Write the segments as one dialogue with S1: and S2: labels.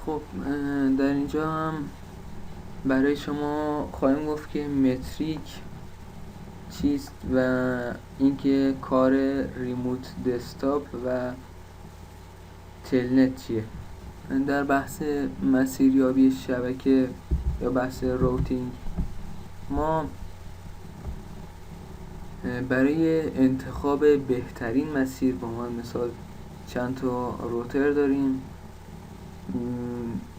S1: خب در اینجا هم برای شما خواهیم گفت که متریک چیست و اینکه کار ریموت دسکتاپ و تلنت چیه. در بحث مسیریابی شبکه یا بحث راوتینگ ما برای انتخاب بهترین مسیر به عنوان مثال چند تا روتر داریم.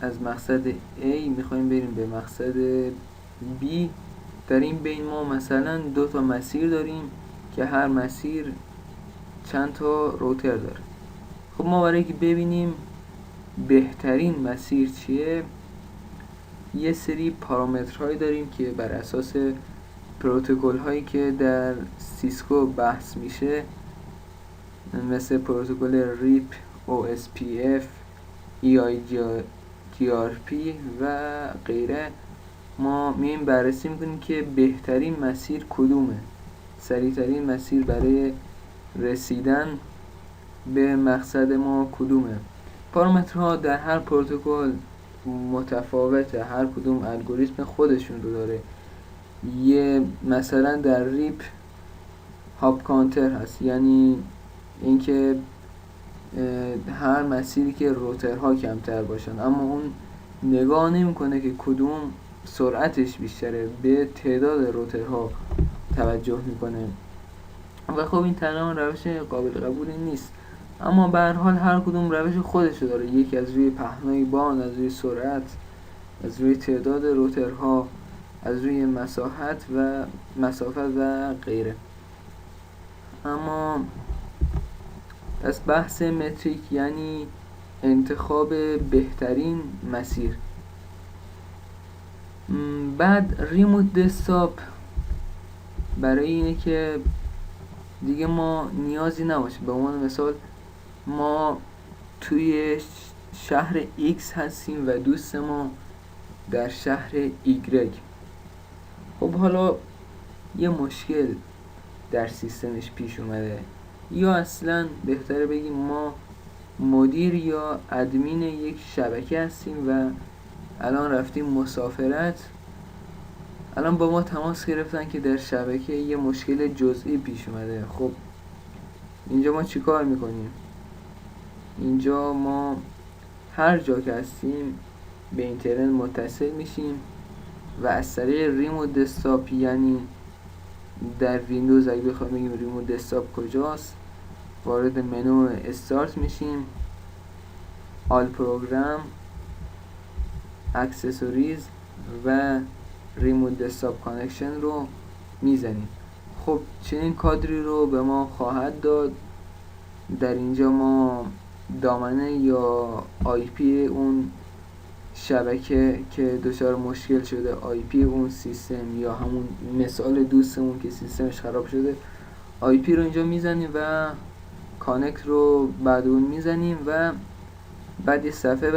S1: از مقصد A میخوایم بریم به مقصد B. در این بین ما مثلا 2 تا مسیر داریم که هر مسیر چند تا روتر داره. خب ما برای که ببینیم بهترین مسیر چیه یه سری پارامترهایی داریم که بر اساس پروتکل هایی که در سیسکو بحث میشه مثل پروتکل ریپ، OSPF، EIGRP و غیره ما میایم بررسی میکنیم که بهترین مسیر کدومه، سریعترین مسیر برای رسیدن به مقصد ما کدومه. پارامترها در هر پروتکل متفاوته، هر کدوم الگوریتم خودشون رو داره. یه مثلا در ریپ هاپ کانتر هست، یعنی اینکه هر مسیری که روترها کمتر باشن، اما اون نگاه نمیکنه که کدوم سرعتش بیشتره، به تعداد روترها توجه میکنه و خب این تنها روش قابل قبولی نیست، اما به هر حال هر کدوم روش خودشو داره. یکی از روی پهنای باند، از روی سرعت، از روی تعداد روترها، از روی مسافت و غیره. اما پس بحث متریک یعنی انتخاب بهترین مسیر. بعد ریموت دسکتاپ برای اینه که دیگه ما نیازی نباشه، به عنوان مثال ما توی شهر X هستیم و دوست ما در شهر Y. خب حالا یه مشکل در سیستمش پیش اومده، یا اصلا بهتره بگیم ما مدیر یا ادمین یک شبکه هستیم و الان رفتیم مسافرت، الان با ما تماس گرفتن که در شبکه یه مشکل جزئی پیش اومده. خب اینجا ما چی کار میکنیم؟ اینجا ما هر جا که هستیم به اینترنت متصل میشیم و از طریق ریموت دسکتاپ، یعنی در ویندوز اگه بخوایم بگیم ریموت دسکتاپ کجاست، وارد منو استارت میشیم، آل پروگرام، اکسسوریز و ریموت دسکتاپ کانکشن رو میزنیم. خب چنین کادری رو به ما خواهد داد. در اینجا ما دامنه یا آی پی اون شبکه که دچار مشکل شده، آی پی اون سیستم یا همون مثال دوستمون که سیستمش خراب شده، آی پی رو اینجا میزنیم و کانکت رو بعد اون میزنیم و بعد یه صفحه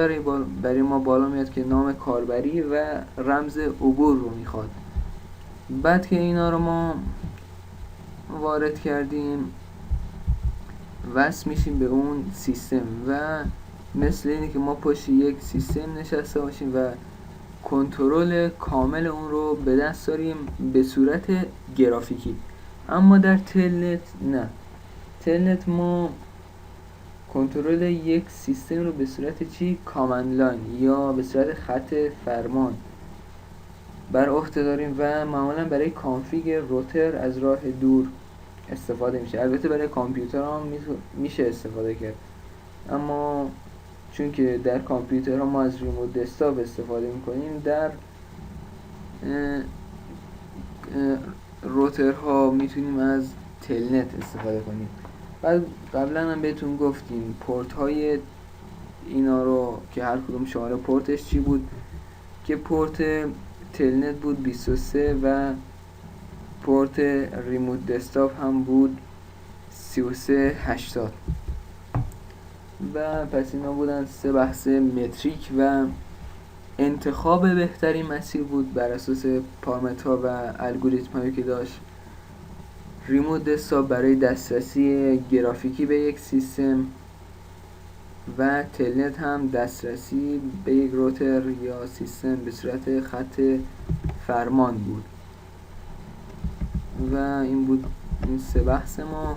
S1: برای ما بالا میاد که نام کاربری و رمز عبور رو میخواد. بعد که اینا رو ما وارد کردیم وصل میشیم به اون سیستم و مثل اینه که ما پشت یک سیستم نشسته باشیم و کنترل کامل اون رو به دست داریم به صورت گرافیکی. اما در تلنت نه، تلنت ما کنترل یک سیستم رو به صورت چی؟ کامند لاین یا به صورت خط فرمان بر عهده داریم و معمولا برای کانفیگ روتر از راه دور استفاده میشه. البته برای کامپیوتر هم میشه استفاده کرد، اما چون که در کامپیوتر ما از ریموت دسکتاپ استفاده میکنیم، در روترها میتونیم از تلنت استفاده کنیم. بعد قبلا هم بهتون گفتیم پورت های اینا رو که هر کدوم شماره پورتش چی بود، که پورت تلنت بود 23 و پورت ریموت دسکتاپ هم بود 3380. و پس اینا بودن 3 بحث متریک و انتخاب بهترین مسیر بود بر اساس پارامترها و الگوریتم هایی که داشت. ریموت دسکتاپ برای دسترسی گرافیکی به یک سیستم، و تلنت هم دسترسی به یک روتر یا سیستم به صورت خط فرمان بود. و این بود این 3 بحث ما.